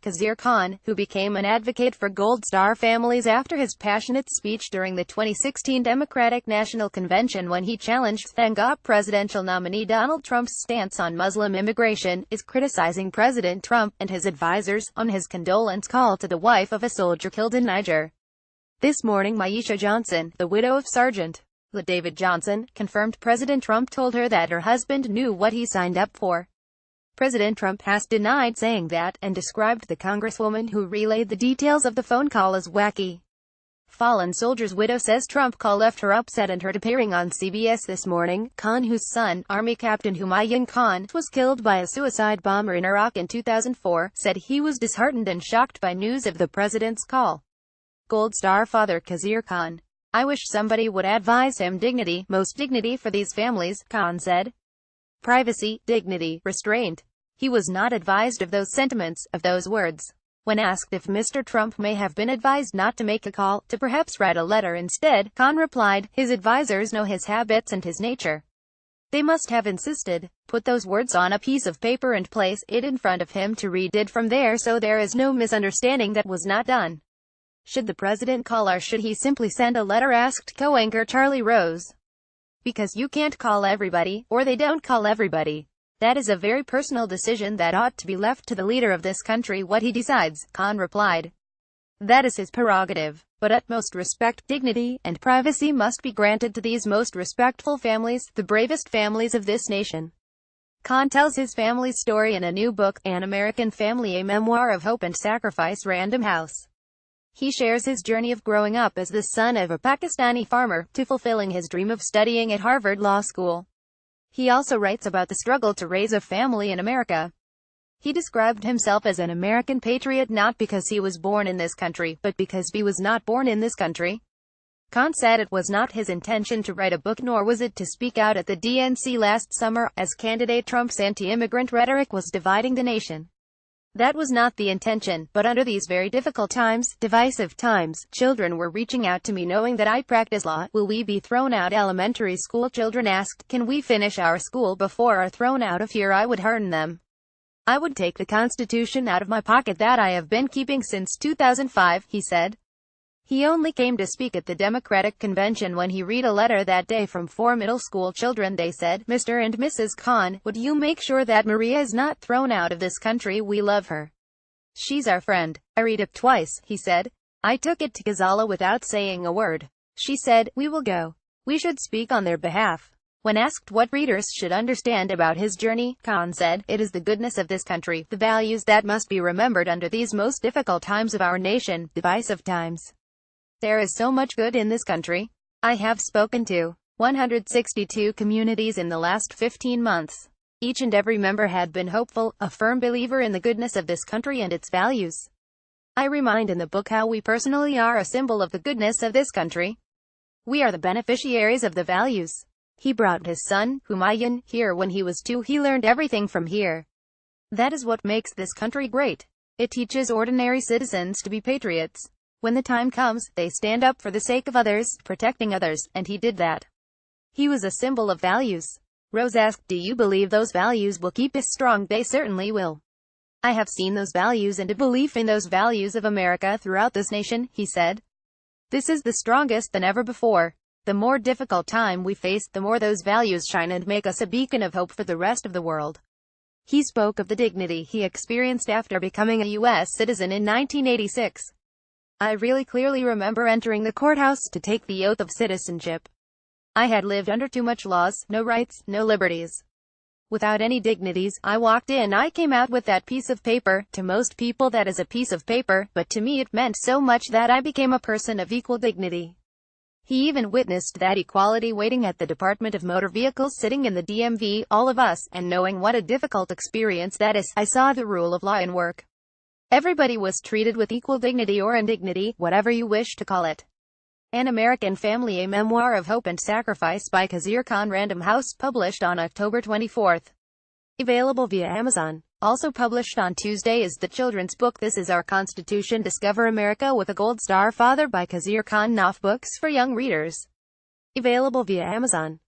Khizr Khan, who became an advocate for Gold Star families after his passionate speech during the 2016 Democratic National Convention when he challenged then presidential nominee Donald Trump's stance on Muslim immigration, is criticizing President Trump and his advisors on his condolence call to the wife of a soldier killed in Niger. This morning, Maisha Johnson, the widow of Sergeant David Johnson, confirmed President Trump told her that her husband knew what he signed up for. President Trump has denied saying that, and described the congresswoman who relayed the details of the phone call as wacky. Fallen soldier's widow says Trump call left her upset and hurt. Appearing on CBS this morning, Khan, whose son, Army Captain Humayun Khan, was killed by a suicide bomber in Iraq in 2004, said he was disheartened and shocked by news of the president's call. Gold Star father Khizr Khan: "I wish somebody would advise him. Dignity, most dignity for these families," Khan said. Privacy, dignity, restraint. He was not advised of those sentiments, of those words. When asked if Mr. Trump may have been advised not to make a call, to perhaps write a letter instead, Khan replied, "His advisors know his habits and his nature. They must have insisted. Put those words on a piece of paper and place it in front of him to read it from there, so there is no misunderstanding. That was not done." Should the president call or should he simply send a letter, asked co-anchor Charlie Rose. "Because you can't call everybody, or they don't call everybody. That is a very personal decision that ought to be left to the leader of this country. What he decides," Khan replied. "That is his prerogative. But utmost respect, dignity, and privacy must be granted to these most respectful families, the bravest families of this nation." Khan tells his family's story in a new book, An American Family, a Memoir of Hope and Sacrifice. Random House. He shares his journey of growing up as the son of a Pakistani farmer, to fulfilling his dream of studying at Harvard Law School. He also writes about the struggle to raise a family in America. He described himself as an American patriot not because he was born in this country, but because he was not born in this country. Khan said it was not his intention to write a book, nor was it to speak out at the DNC last summer, as candidate Trump's anti-immigrant rhetoric was dividing the nation. That was not the intention, but under these very difficult times, divisive times, children were reaching out to me knowing that I practice law. Will we be thrown out? Elementary school children asked, "Can we finish our school before are thrown out of here?" I would hearten them. "I would take the Constitution out of my pocket that I have been keeping since 2005, he said. He only came to speak at the Democratic Convention when he read a letter that day from 4 middle school children. They said, "Mr. and Mrs. Khan, would you make sure that Maria is not thrown out of this country? We love her. She's our friend." "I read it twice," he said. "I took it to Ghazala without saying a word. She said, 'We will go. We should speak on their behalf.'" When asked what readers should understand about his journey, Khan said, "It is the goodness of this country, the values that must be remembered under these most difficult times of our nation, divisive times. There is so much good in this country. I have spoken to 162 communities in the last 15 months. Each and every member had been hopeful, a firm believer in the goodness of this country and its values. I remind in the book how we personally are a symbol of the goodness of this country. We are the beneficiaries of the values." He brought his son, Humayun, here when he was 2. He learned everything from here. That is what makes this country great. It teaches ordinary citizens to be patriots. When the time comes, they stand up for the sake of others, protecting others, and he did that. He was a symbol of values. Rose asked, "Do you believe those values will keep us strong?" "They certainly will. I have seen those values and a belief in those values of America throughout this nation," he said. "This is the strongest than ever before. The more difficult time we face, the more those values shine and make us a beacon of hope for the rest of the world." He spoke of the dignity he experienced after becoming a U.S. citizen in 1986. "I really clearly remember entering the courthouse to take the oath of citizenship. I had lived under too much laws, no rights, no liberties. Without any dignities. I walked in, I came out with that piece of paper. To most people that is a piece of paper, but to me it meant so much that I became a person of equal dignity." He even witnessed that equality waiting at the Department of Motor Vehicles, sitting in the DMV, all of us, and knowing what a difficult experience that is. I saw the rule of law in work. Everybody was treated with equal dignity or indignity, whatever you wish to call it. An American Family, a Memoir of Hope and Sacrifice by Khizr Khan. Random House, published on October 24. Available via Amazon. Also published on Tuesday is the children's book This Is Our Constitution, Discover America with a Gold Star Father by Khizr Khan. Knopf Books for young readers. Available via Amazon.